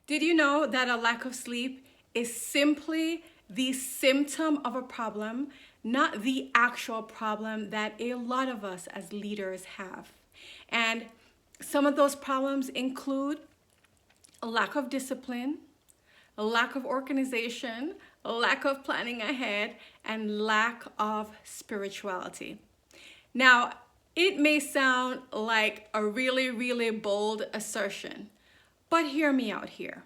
Did you know that a lack of sleep is simply the symptom of a problem, not the actual problem that a lot of us as leaders have? And some of those problems include a lack of discipline, a lack of organization, a lack of planning ahead, and lack of spirituality. Now, it may sound like a really, really bold assertion, but hear me out here.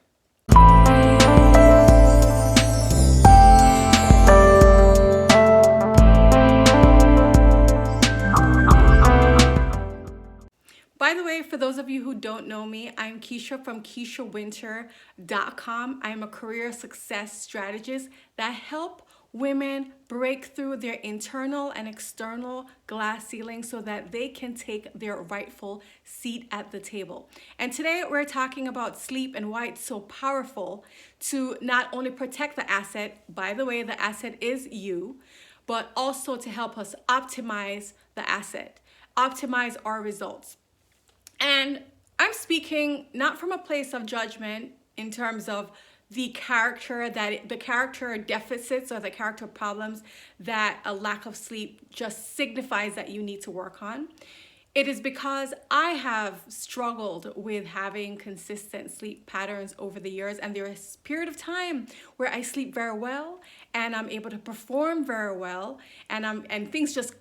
By the way, for those of you who don't know me, I'm Kisha from KishaWynter.com. I'm a career success strategist that help women break through their internal and external glass ceiling so that they can take their rightful seat at the table. And today we're talking about sleep and why it's so powerful to not only protect the asset, by the way, the asset is you, but also to help us optimize the asset, optimize our results. And I'm speaking not from a place of judgment in terms of the character deficits or the character problems that a lack of sleep just signifies that you need to work on. It is because I have struggled with having consistent sleep patterns over the years, and there is a period of time where I sleep very well and I'm able to perform very well, and things just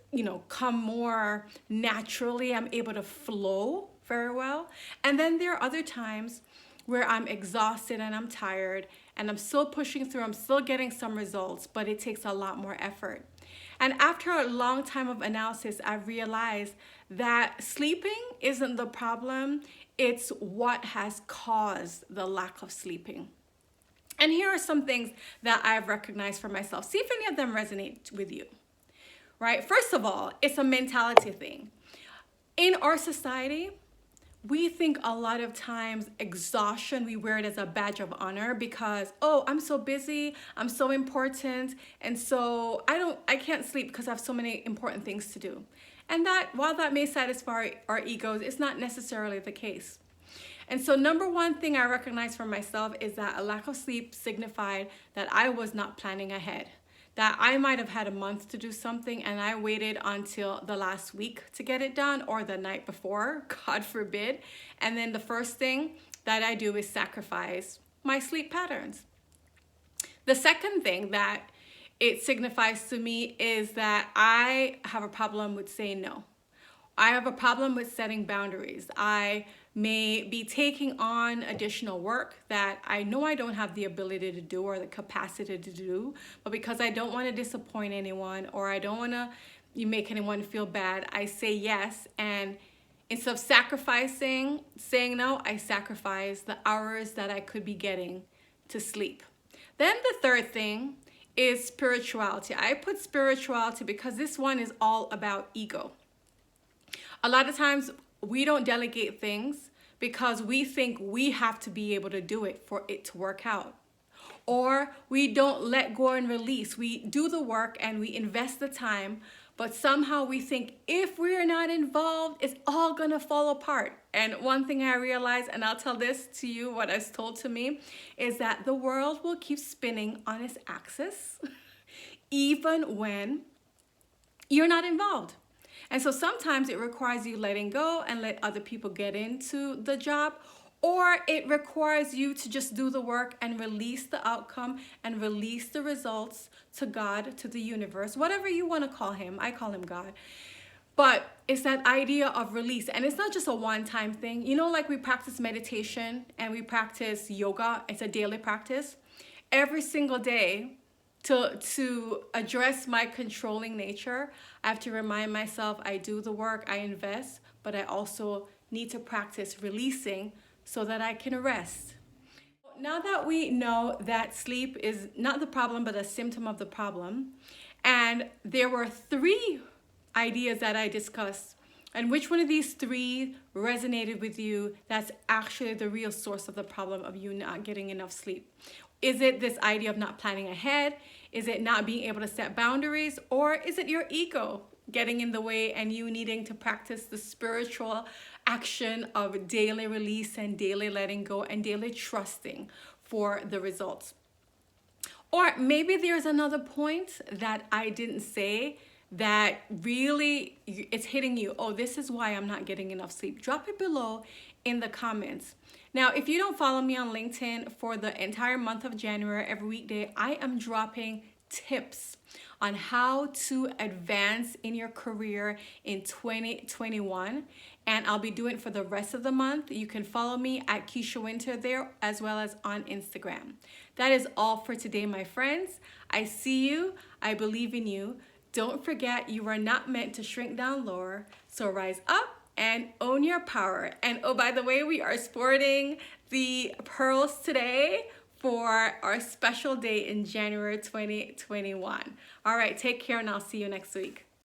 come more naturally. I'm able to flow very well. And then there are other times where I'm exhausted and I'm tired and I'm still pushing through, I'm still getting some results, but it takes a lot more effort. And after a long time of analysis, I've realized that sleeping isn't the problem, it's what has caused the lack of sleeping. And here are some things that I've recognized for myself. See if any of them resonate with you, right? First of all, it's a mentality thing. In our society, we think a lot of times exhaustion, we wear it as a badge of honor because, oh, I'm so busy, I'm so important, and so I can't sleep because I have so many important things to do. And that, while that may satisfy our egos, it's not necessarily the case. And so number one thing I recognize for myself is that a lack of sleep signified that I was not planning ahead. That I might have had a month to do something and I waited until the last week to get it done, or the night before, God forbid. And then the first thing that I do is sacrifice my sleep patterns. The second thing that it signifies to me is that I have a problem with saying no. I have a problem with setting boundaries. I may be taking on additional work that I know I don't have the ability to do or the capacity to do, but because I don't want to disappoint anyone or I don't want to make anyone feel bad, I say yes. And instead of saying no, I sacrifice the hours that I could be getting to sleep. Then the third thing is spirituality. I put spirituality because this one is all about ego. A lot of times we don't delegate things because we think we have to be able to do it for it to work out. Or we don't let go and release. We do the work and we invest the time, but somehow we think if we're not involved, it's all gonna fall apart. And one thing I realized, and I'll tell this to you, what is told to me, is that the world will keep spinning on its axis even when you're not involved. And so sometimes it requires you letting go and let other people get into the job, or it requires you to just do the work and release the outcome and release the results to God, to the universe, whatever you want to call him. I call him God. But it's that idea of release. And it's not just a one-time thing. Like we practice meditation and we practice yoga. It's a daily practice. Every single day, to address my controlling nature, I have to remind myself I do the work, I invest, but I also need to practice releasing so that I can rest. Now that we know that sleep is not the problem, but a symptom of the problem, and there were 3 ideas that I discussed, and which one of these 3 resonated with you, that's actually the real source of the problem of you not getting enough sleep? Is it this idea of not planning ahead? Is it not being able to set boundaries? Or is it your ego getting in the way and you needing to practice the spiritual action of daily release and daily letting go and daily trusting for the results. Or maybe there's another point that I didn't say that really it's hitting you. Oh, this is why I'm not getting enough sleep. Drop it below in the comments. Now, if you don't follow me on LinkedIn, for the entire month of January, every weekday, I am dropping tips on how to advance in your career in 2021. And I'll be doing it for the rest of the month. You can follow me at Kisha Wynter there, as well as on Instagram. That is all for today, my friends. I see you. I believe in you. Don't forget, you are not meant to shrink down lower. So rise up and own your power. And oh, by the way, we are sporting the pearls today for our special day in January 2021. All right, take care, and I'll see you next week.